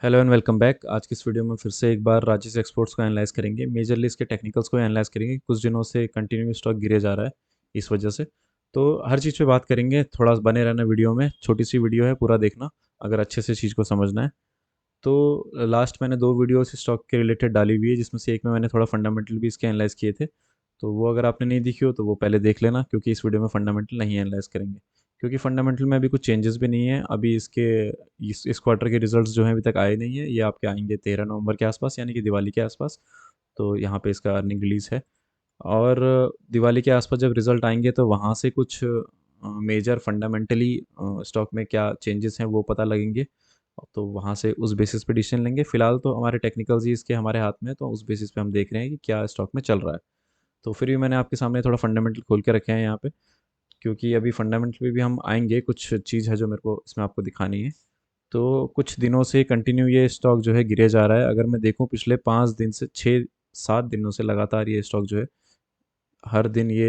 Hello and welcome back. आज की इस वीडियो में फिर से एक बार राजेश एक्सपोर्ट्स को एनालाइज करेंगे। मेजरली इसके टेक्निकल्स को एनालाइज करेंगे। कुछ दिनों से कंटिन्यू स्टॉक गिरे जा रहा है इस वजह से। तो हर चीज़ पे बात करेंगे। थोड़ा बने रहना वीडियो में, छोटी सी वीडियो है, पूरा देखना अगर अच्छे से चीज़ को समझना है। तो लास्ट मैंने दो वीडियो इस स्टॉक के रिलेटेड डाली हुई है, जिसमें से एक में मैंने थोड़ा फंडामेंटल भी इसके एनालाइज किए थे। तो वो अगर आपने नहीं देखी हो तो वो पहले देख लेना, क्योंकि इस वीडियो में फंडामेंटल नहीं एनालाइज करेंगे। क्योंकि फंडामेंटल में अभी कुछ चेंजेस भी नहीं है। अभी इसके इस क्वार्टर के रिजल्ट्स जो हैं अभी तक आए नहीं है। ये आपके आएंगे 13 नवंबर के आसपास, यानी कि दिवाली के आसपास। तो यहाँ पे इसका अर्निंग रिलीज़ है। और दिवाली के आसपास जब रिज़ल्ट आएंगे तो वहाँ से कुछ मेजर फंडामेंटली स्टॉक में क्या चेंजेस हैं वो पता लगेंगे। तो वहाँ से उस बेसिस पे डिसीजन लेंगे। फिलहाल तो हमारे टेक्निकल्स ही इसके हमारे हाथ में है, तो उस बेसिस पे हम देख रहे हैं कि क्या स्टॉक में चल रहा है। तो फिर भी मैंने आपके सामने थोड़ा फंडामेंटल खोल के रखे हैं यहाँ पे, क्योंकि अभी फंडामेंटल पे भी हम आएंगे। कुछ चीज़ है जो मेरे को इसमें आपको दिखानी है। तो कुछ दिनों से कंटिन्यू ये स्टॉक जो है गिरे जा रहा है। अगर मैं देखूँ पिछले 5 दिन से 6-7 दिनों से लगातार ये स्टॉक जो है हर दिन ये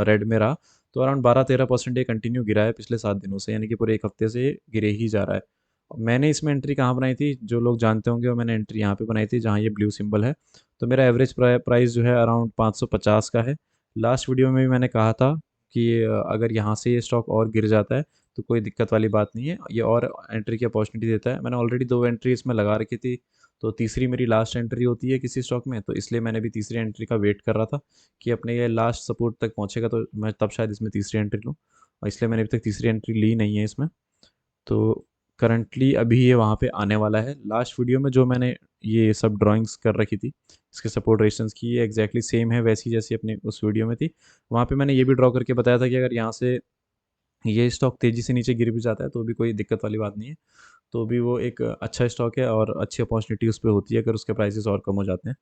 रेड में रहा। तो अराउंड 12-13% ये कंटिन्यू गिरा है पिछले 7 दिनों से, यानी कि पूरे एक हफ्ते से ये गिरे ही जा रहा है। मैंने इसमें एंट्री कहाँ बनाई थी, जो लोग जानते होंगे, वो मैंने एंट्री यहाँ पे बनाई थी जहाँ ये ब्लू सिंबल है। तो मेरा एवरेज प्राइस जो है अराउंड 550 का है। लास्ट वीडियो में भी मैंने कहा था कि अगर यहाँ से ये स्टॉक और गिर जाता है तो कोई दिक्कत वाली बात नहीं है, ये और एंट्री की अपॉर्चुनिटी देता है। मैंने ऑलरेडी दो एंट्री इसमें लगा रखी थी। तो तीसरी मेरी लास्ट एंट्री होती है किसी स्टॉक में, तो इसलिए मैंने भी तीसरी एंट्री का वेट कर रहा था कि अपने ये लास्ट सपोर्ट तक पहुंचेगा तो मैं तब शायद इसमें तीसरी एंट्री लूँ। और इसलिए मैंने अभी तक तीसरी एंट्री ली नहीं है इसमें। तो करंटली अभी ये वहाँ पे आने वाला है। लास्ट वीडियो में जो मैंने ये सब ड्राइंग्स कर रखी थी इसके सपोर्ट रेजिस्टेंस की, ये एग्जैक्टली सेम है वैसी जैसी अपनी उस वीडियो में थी। वहाँ पे मैंने ये भी ड्रॉ करके बताया था कि अगर यहाँ से ये स्टॉक तेज़ी से नीचे गिर भी जाता है तो भी कोई दिक्कत वाली बात नहीं है। तो भी वो एक अच्छा स्टॉक है और अच्छी अपॉर्चुनिटी उस पर होती है अगर उसके प्राइसेस और कम हो जाते हैं।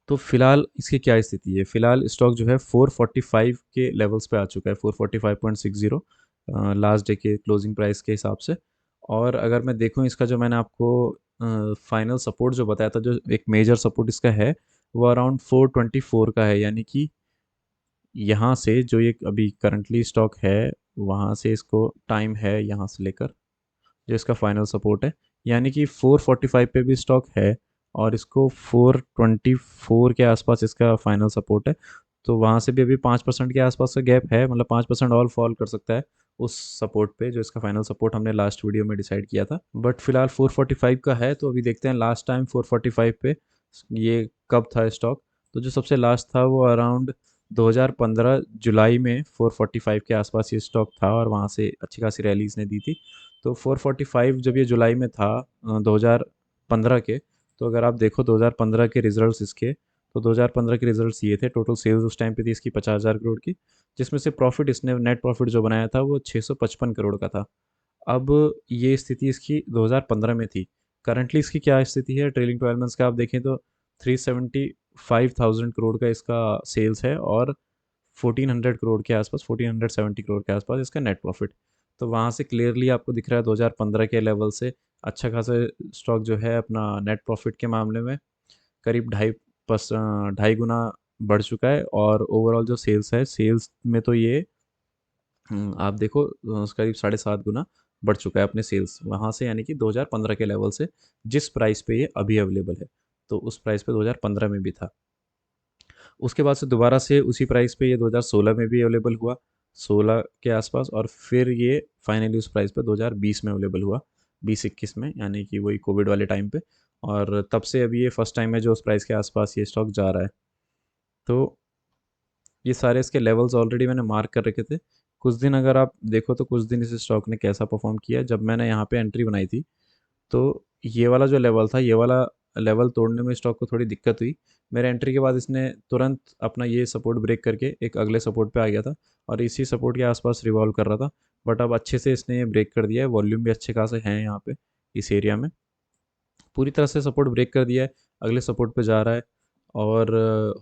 तो फिलहाल इसकी क्या स्थिति है, फिलहाल स्टॉक जो है 445 के लेवल्स पे आ चुका है, 445.60 लास्ट डे के क्लोजिंग प्राइस के हिसाब से। और अगर मैं देखूं इसका जो मैंने आपको फाइनल सपोर्ट जो बताया था, जो एक मेजर सपोर्ट इसका है, वो अराउंड 424 का है। यानी कि यहाँ से जो ये अभी करंटली स्टॉक है, वहाँ से इसको टाइम है यहाँ से लेकर जो इसका फाइनल सपोर्ट है, यानी कि 445 पे भी स्टॉक है। और इसको 424 के आसपास इसका फाइनल सपोर्ट है। तो वहाँ से भी अभी 5% के आसपास का गैप है, मतलब 5% और फॉल कर सकता है उस सपोर्ट पे जो इसका फाइनल सपोर्ट हमने लास्ट वीडियो में डिसाइड किया था। बट फिलहाल 445 का है। तो अभी देखते हैं लास्ट टाइम 445 पे ये कब था स्टॉक। तो जो सबसे लास्ट था वो अराउंड 2015 जुलाई में 445 के आसपास ये स्टॉक था, और वहाँ से अच्छी खासी रैली इसने दी थी। तो 445 जब ये जुलाई में था 2015 के, तो अगर आप देखो 2015 के रिजल्ट्स इसके, तो 2015 के रिजल्ट्स ये थे। टोटल सेल्स उस टाइम पे थी इसकी 50,000 करोड़ की, जिसमें से प्रॉफिट इसने नेट प्रॉफिट जो बनाया था वो 655 करोड़ का था। अब ये स्थिति इसकी 2015 में थी। करंटली इसकी क्या स्थिति है ट्रेलिंग 12 मंथ्स का आप देखें तो 375,000 करोड़ का इसका सेल्स है, और 1400 करोड़ के आसपास, 1470 करोड़ के आसपास इसका नेट प्रॉफिट। तो वहाँ से क्लियरली आपको दिख रहा है 2015 के लेवल से अच्छा खासा स्टॉक जो है अपना नेट प्रॉफिट के मामले में करीब 2.5 गुना बढ़ चुका है। और ओवरऑल जो सेल्स है, सेल्स में तो ये आप देखो करीब 7.5 गुना बढ़ चुका है अपने सेल्स वहाँ से, यानी कि 2015 के लेवल से जिस प्राइस पे ये अभी अवेलेबल है। तो उस प्राइस पे 2015 में भी था। उसके बाद से दोबारा से उसी प्राइस पे ये 2016 में भी अवेलेबल हुआ, 16 के आसपास। और फिर ये फाइनली उस प्राइस पे 2020 में अवेलेबल हुआ, 2021 में, यानी कि वही कोविड वाले टाइम पे। और तब से अभी ये फर्स्ट टाइम है जो उस प्राइस के आसपास ये स्टॉक जा रहा है। तो ये सारे इसके लेवल्स ऑलरेडी मैंने मार्क कर रखे थे। कुछ दिन अगर आप देखो तो कुछ दिन इस स्टॉक ने कैसा परफॉर्म किया। जब मैंने यहाँ पे एंट्री बनाई थी तो ये वाला जो लेवल था, ये वाला लेवल तोड़ने में स्टॉक को थोड़ी दिक्कत हुई। मेरे एंट्री के बाद इसने तुरंत अपना ये सपोर्ट ब्रेक करके एक अगले सपोर्ट पे आ गया था, और इसी सपोर्ट के आसपास रिवॉल्व कर रहा था। बट अब अच्छे से इसने ये ब्रेक कर दिया है। वॉल्यूम भी अच्छे खासे हैं यहाँ पे इस एरिया में। पूरी तरह से सपोर्ट ब्रेक कर दिया है, अगले सपोर्ट पे जा रहा है। और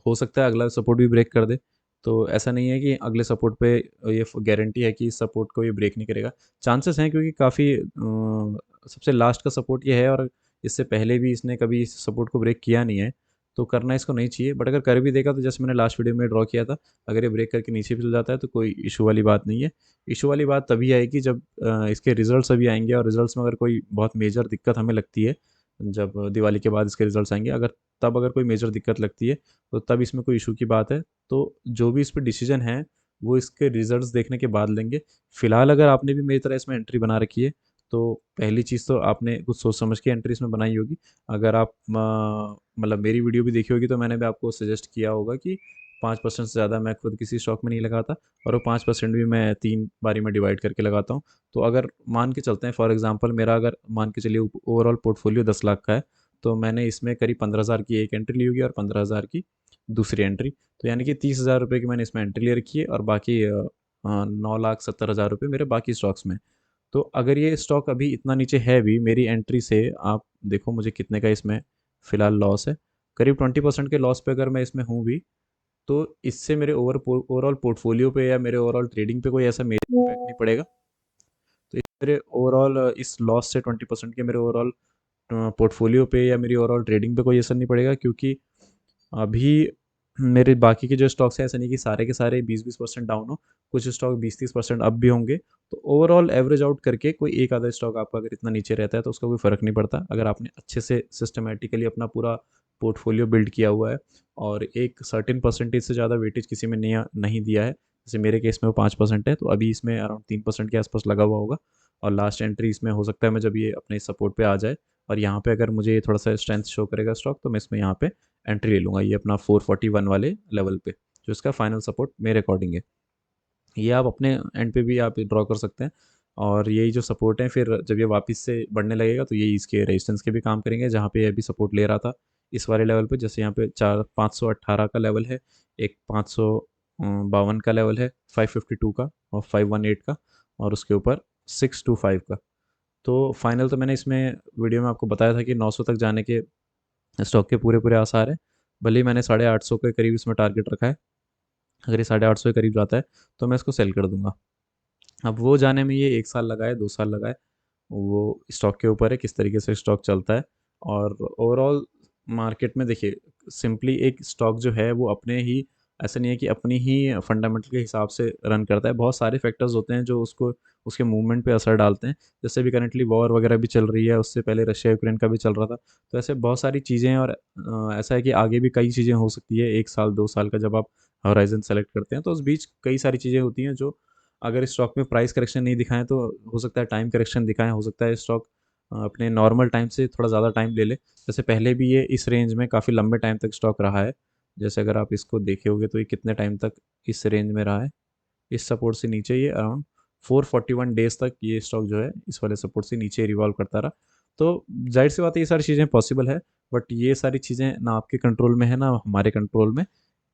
हो सकता है अगला सपोर्ट भी ब्रेक कर दे। तो ऐसा नहीं है कि अगले सपोर्ट पे ये गारंटी है कि इस सपोर्ट को ये ब्रेक नहीं करेगा। चांसेस हैं, क्योंकि काफ़ी सबसे लास्ट का सपोर्ट ये है, और इससे पहले भी इसने कभी इस सपोर्ट को ब्रेक किया नहीं है। तो करना इसको नहीं चाहिए, बट अगर कर भी देगा तो जैसे मैंने लास्ट वीडियो में ड्रॉ किया था, अगर ये ब्रेक करके नीचे भी चल जाता है तो कोई इशू वाली बात नहीं है। इशू वाली बात तभी आएगी जब इसके रिजल्ट्स अभी आएंगे, और रिजल्ट्स में अगर कोई बहुत मेजर दिक्कत हमें लगती है, जब दिवाली के बाद इसके रिजल्ट्स आएंगे, अगर कोई मेजर दिक्कत लगती है तो तब इसमें कोई इशू की बात है। तो जो भी इस पर डिसीजन है वो इसके रिजल्ट्स देखने के बाद लेंगे। फिलहाल अगर आपने भी मेरी तरह इसमें एंट्री बना रखी है, तो पहली चीज़ तो आपने कुछ सोच समझ के एंट्री इसमें बनाई होगी। अगर आप मतलब मेरी वीडियो भी देखी होगी तो मैंने भी आपको सजेस्ट किया होगा कि 5% से ज़्यादा मैं खुद किसी स्टॉक में नहीं लगाता, और वो 5% भी मैं 3 बारी में डिवाइड करके लगाता हूँ। तो अगर मान के चलते हैं फॉर एग्जांपल, मेरा अगर मान के चलिए ओवरऑल पोर्टफोलियो 10 लाख का है, तो मैंने इसमें करीब 15,000 की एक एंट्री ली होगी और 15,000 की दूसरी एंट्री। तो यानी कि 30,000 रुपये की मैंने इसमें एंट्री ले रखी है, और बाकी 9,70,000 रुपये मेरे बाकी स्टॉक्स में। तो अगर ये स्टॉक अभी इतना नीचे है भी मेरी एंट्री से, आप देखो मुझे कितने का इसमें फ़िलहाल लॉस है। करीब 20% के लॉस पे अगर मैं इसमें हूँ भी, तो इससे मेरे ओवरऑल पोर्टफोलियो पे या मेरे ओवरऑल ट्रेडिंग पे कोई ऐसा मेजर इम्पैक्ट नहीं पड़ेगा। तो इस मेरे ओवरऑल इस लॉस से 20% के मेरे ओवरऑल पोर्टफोलियो पे या मेरी ओवरऑल ट्रेडिंग पे कोई असर नहीं पड़ेगा, क्योंकि अभी मेरे बाकी के जो स्टॉक्स हैं, ऐसा नहीं कि सारे के सारे 20-20% डाउन हो, कुछ स्टॉक 20-30% अप भी होंगे। तो ओवरऑल एवरेज आउट करके कोई एक आधा स्टॉक आपका अगर इतना नीचे रहता है तो उसका कोई फ़र्क नहीं पड़ता, अगर आपने अच्छे से सिस्टमैटिकली अपना पूरा पोर्टफोलियो बिल्ड किया हुआ है और एक सर्टेन परसेंटेज से ज़्यादा वेटेज किसी में नहीं नहीं दिया है। जैसे मेरे केस में वो 5% है, तो अभी इसमें अराउंड 3% के आसपास लगा हुआ होगा, और लास्ट एंट्री इसमें हो सकता है मैं जब ये अपने सपोर्ट पे आ जाए, और यहाँ पे अगर मुझे ये थोड़ा सा स्ट्रेंथ शो करेगा स्टॉक, तो मैं इसमें यहाँ पे एंट्री ले लूँगा, ये अपना 441 वाले लेवल पे, जो इसका फाइनल सपोर्ट मेरे अकॉर्डिंग है। ये आप अपने एंड पे भी आप ड्रॉ कर सकते हैं, और यही जो सपोर्ट है फिर जब ये वापस से बढ़ने लगेगा तो यही इसके रेजिस्टेंस के भी काम करेंगे, जहाँ पे ये अभी सपोर्ट ले रहा था इस वाले लेवल पे। जैसे यहाँ पे 518 का लेवल है, एक 552 का लेवल है, 552 का और 518 का, और उसके ऊपर 625 का। तो फाइनल तो मैंने इसमें वीडियो में आपको बताया था कि 900 तक जाने के स्टॉक के पूरे पूरे आसार हैं। भले ही मैंने 850 के करीब इसमें टारगेट रखा है, अगर ये 850 के करीब जाता है तो मैं इसको सेल कर दूंगा। अब वो जाने में ये 1 साल लगा है, 2 साल लगा है, वो स्टॉक के ऊपर है किस तरीके से स्टॉक चलता है। और ओवरऑल मार्केट में देखिए, सिंपली एक स्टॉक जो है वो अपने ही, ऐसा नहीं है कि अपनी ही फंडामेंटल के हिसाब से रन करता है, बहुत सारे फैक्टर्स होते हैं जो उसको उसके मूवमेंट पे असर डालते हैं। जैसे भी करंटली वॉर वगैरह भी चल रही है, उससे पहले रशिया यूक्रेन का भी चल रहा था। तो ऐसे बहुत सारी चीज़ें हैं, और ऐसा है कि आगे भी कई चीज़ें हो सकती है, 1 साल 2 साल का जब आप हॉराइजन सेलेक्ट करते हैं तो उस बीच कई सारी चीज़ें होती हैं जो, अगर स्टॉक में प्राइस करेक्शन नहीं दिखाएं तो हो सकता है टाइम करेक्शन दिखाएं, हो सकता है स्टॉक अपने नॉर्मल टाइम से थोड़ा ज़्यादा टाइम ले ले। जैसे पहले भी ये इस रेंज में काफ़ी लंबे टाइम तक स्टॉक रहा है। जैसे अगर आप इसको देखे होगे तो ये कितने टाइम तक इस रेंज में रहा है, इस सपोर्ट से नीचे ये अराउंड 441 डेज तक ये स्टॉक जो है इस वाले सपोर्ट से नीचे रिवॉल्व करता रहा। तो जाहिर सी बात है ये सारी चीज़ें पॉसिबल है, बट ये सारी चीज़ें ना आपके कंट्रोल में है ना हमारे कंट्रोल में।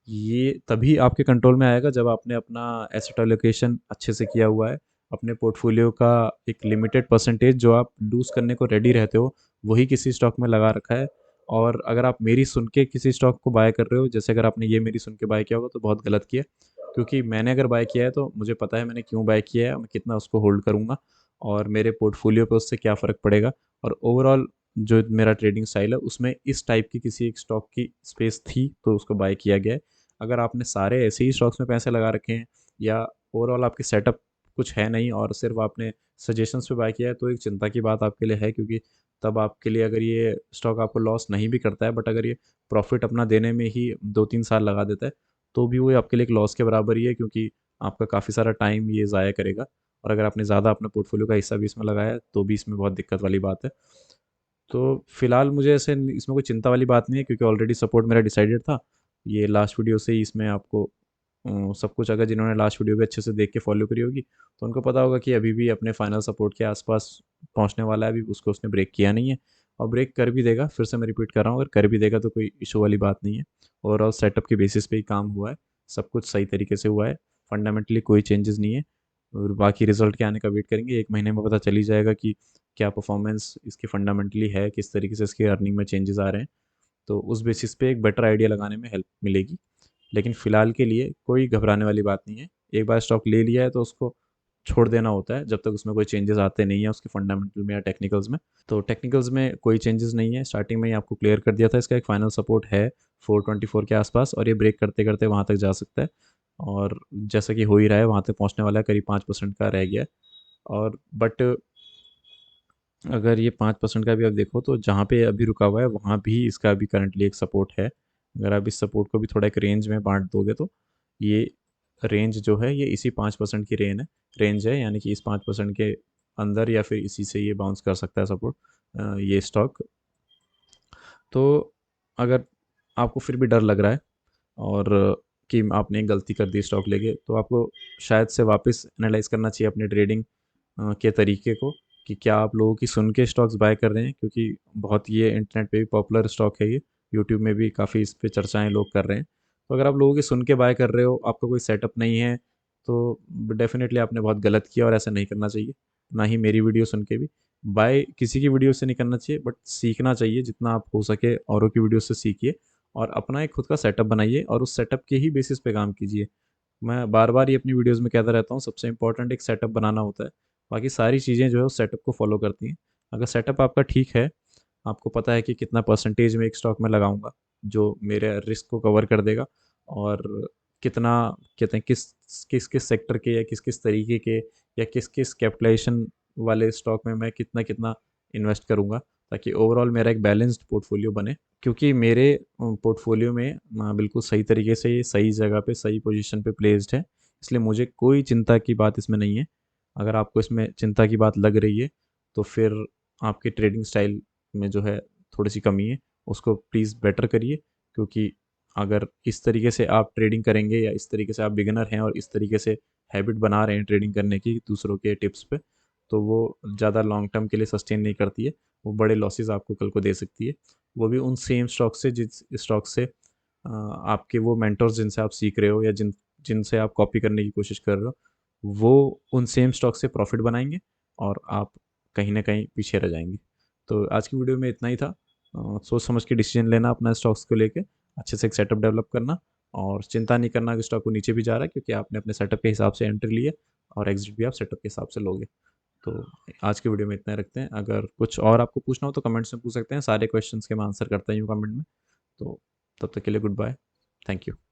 ये तभी आपके कंट्रोल में आएगा जब आपने अपना एसेट एलोकेशन अच्छे से किया हुआ है, अपने पोर्टफोलियो का एक लिमिटेड परसेंटेज जो आप लूज़ करने को रेडी रहते हो वही किसी स्टॉक में लगा रखा है। और अगर आप मेरी सुन के किसी स्टॉक को बाय कर रहे हो, जैसे अगर आपने ये मेरी सुन के बाय किया होगा तो बहुत गलत किया, क्योंकि मैंने अगर बाय किया है तो मुझे पता है मैंने क्यों बाय किया है, मैं कितना उसको होल्ड करूँगा, और मेरे पोर्टफोलियो पे उससे क्या फ़र्क पड़ेगा, और ओवरऑल जो मेरा ट्रेडिंग स्टाइल है उसमें इस टाइप की किसी एक स्टॉक की स्पेस थी तो उसको बाय किया गया है। अगर आपने सारे ऐसे ही स्टॉक्स में पैसे लगा रखे हैं, या ओवरऑल आपकी सेटअप कुछ है नहीं और सिर्फ आपने सजेशंस पे बाय किया है, तो एक चिंता की बात आपके लिए है, क्योंकि तब आपके लिए अगर ये स्टॉक आपको लॉस नहीं भी करता है, बट अगर ये प्रॉफिट अपना देने में ही 2-3 साल लगा देता है, तो भी वो आपके लिए एक लॉस के बराबर ही है, क्योंकि आपका काफ़ी सारा टाइम ये ज़ाया करेगा। और अगर आपने ज़्यादा अपने पोर्टफोलियो का हिस्सा भी इसमें लगाया है तो भी इसमें बहुत दिक्कत वाली बात है। तो फिलहाल मुझे ऐसे इसमें कोई चिंता वाली बात नहीं है, क्योंकि ऑलरेडी सपोर्ट मेरा डिसाइडेड था। ये लास्ट वीडियो से ही इसमें आपको सब कुछ, अगर जिन्होंने लास्ट वीडियो भी अच्छे से देख के फॉलो करी होगी तो उनको पता होगा कि अभी भी अपने फाइनल सपोर्ट के आसपास पहुंचने वाला है, अभी उसको उसने ब्रेक किया नहीं है, और ब्रेक कर भी देगा, फिर से मैं रिपीट कर रहा हूँ, अगर कर भी देगा तो कोई इशू वाली बात नहीं है। ओवरऑल सेटअप के बेसिस पे ही काम हुआ है, सब कुछ सही तरीके से हुआ है, फंडामेंटली कोई चेंजेस नहीं है। और बाकी रिजल्ट के आने का वेट करेंगे, 1 महीने में पता चल ही जाएगा कि क्या परफॉर्मेंस इसकी फंडामेंटली है, किस तरीके से इसकी अर्निंग में चेंजेस आ रहे हैं। तो उस बेसिस पे एक बेटर आइडिया लगाने में हेल्प मिलेगी। लेकिन फ़िलहाल के लिए कोई घबराने वाली बात नहीं है, एक बार स्टॉक ले लिया है तो उसको छोड़ देना होता है जब तक उसमें कोई चेंजेस आते नहीं हैं उसके फंडामेंटल में या टेक्निकल्स में। तो टेक्निकल्स में कोई चेंजेस नहीं है, स्टार्टिंग में ही आपको क्लियर कर दिया था। इसका एक फाइनल सपोर्ट है 424 के आसपास, और ये ब्रेक करते करते वहाँ तक जा सकता है, और जैसा कि हो ही रहा है वहाँ तक पहुँचने वाला है, करीब 5% का रह गया है। और बट अगर ये 5% का भी आप देखो तो जहाँ पे अभी रुका हुआ है वहाँ भी इसका अभी करंटली एक सपोर्ट है। अगर आप इस सपोर्ट को भी थोड़ा एक रेंज में बांट दोगे तो ये रेंज जो है ये इसी 5% की रेंज है, यानी कि इस 5% के अंदर या फिर इसी से ये बाउंस कर सकता है सपोर्ट, ये स्टॉक। तो अगर आपको फिर भी डर लग रहा है और कि आपने एक गलती कर दी स्टॉक लेके, तो आपको शायद से वापस एनालाइज करना चाहिए अपने ट्रेडिंग के तरीके को, कि क्या आप लोगों की सुन के स्टॉक्स बाय कर रहे हैं, क्योंकि बहुत ये इंटरनेट पे भी पॉपुलर स्टॉक है ये, यूट्यूब में भी काफ़ी इस पे चर्चाएं लोग कर रहे हैं। तो अगर आप लोगों की सुन के बाय कर रहे हो, आपका कोई सेटअप नहीं है, तो डेफिनेटली आपने बहुत गलत किया और ऐसा नहीं करना चाहिए। ना ही मेरी वीडियो सुन के भी बाय किसी की वीडियो से नहीं करना चाहिए, बट सीखना चाहिए जितना आप हो सके, औरों की वीडियो से सीखिए और अपना एक खुद का सेटअप बनाइए और उस सेटअप के ही बेसिस पे काम कीजिए। मैं बार बार ये अपनी वीडियोस में कहता रहता हूँ, सबसे इंपॉर्टेंट एक सेटअप बनाना होता है, बाकी सारी चीज़ें जो है उस सेटअप को फॉलो करती हैं। अगर सेटअप आपका ठीक है, आपको पता है कि कितना परसेंटेज में एक स्टॉक में लगाऊंगा जो मेरे रिस्क को कवर कर देगा, और कितना कहते हैं किस किस किस सेक्टर के या किस किस तरीके के या किस किस कैपिटलाइजेशन वाले स्टॉक में मैं कितना कितना इन्वेस्ट करूंगा, ताकि ओवरऑल मेरा एक बैलेंस्ड पोर्टफोलियो बने। क्योंकि मेरे पोर्टफोलियो में बिल्कुल सही तरीके से ये सही जगह पे सही पोजीशन पे प्लेस्ड है, इसलिए मुझे कोई चिंता की बात इसमें नहीं है। अगर आपको इसमें चिंता की बात लग रही है तो फिर आपके ट्रेडिंग स्टाइल में जो है थोड़ी सी कमी है, उसको प्लीज़ बेटर करिए। क्योंकि अगर इस तरीके से आप ट्रेडिंग करेंगे या इस तरीके से आप बिगिनर हैं और इस तरीके से हैबिट बना रहे हैं ट्रेडिंग करने की दूसरों के टिप्स पे, तो वो ज़्यादा लॉन्ग टर्म के लिए सस्टेन नहीं करती है, वो बड़े लॉसेस आपको कल को दे सकती है। वो भी उन सेम स्टॉक से जिस स्टॉक से आपके वो मेंटर्स जिनसे आप सीख रहे हो या जिनसे आप कॉपी करने की कोशिश कर रहे हो, वो उन सेम स्टॉक से प्रॉफिट बनाएंगे और आप कहीं ना कहीं पीछे रह जाएंगे। तो आज की वीडियो में इतना ही था। सोच समझ के डिसीजन लेना अपना स्टॉक्स को लेके, अच्छे से एक सेटअप डेवलप करना, और चिंता नहीं करना कि स्टॉक को नीचे भी जा रहा है, क्योंकि आपने अपने सेटअप के हिसाब से एंट्री ली है और एग्जिट भी आप सेटअप के हिसाब से लोगे। तो आज की वीडियो में इतना ही रखते हैं। अगर कुछ और आपको पूछना हो तो कमेंट्स में पूछ सकते हैं, सारे क्वेश्चंस के मैं आंसर करता ही हूँ कमेंट में। तो तब तक के लिए गुड बाय, थैंक यू।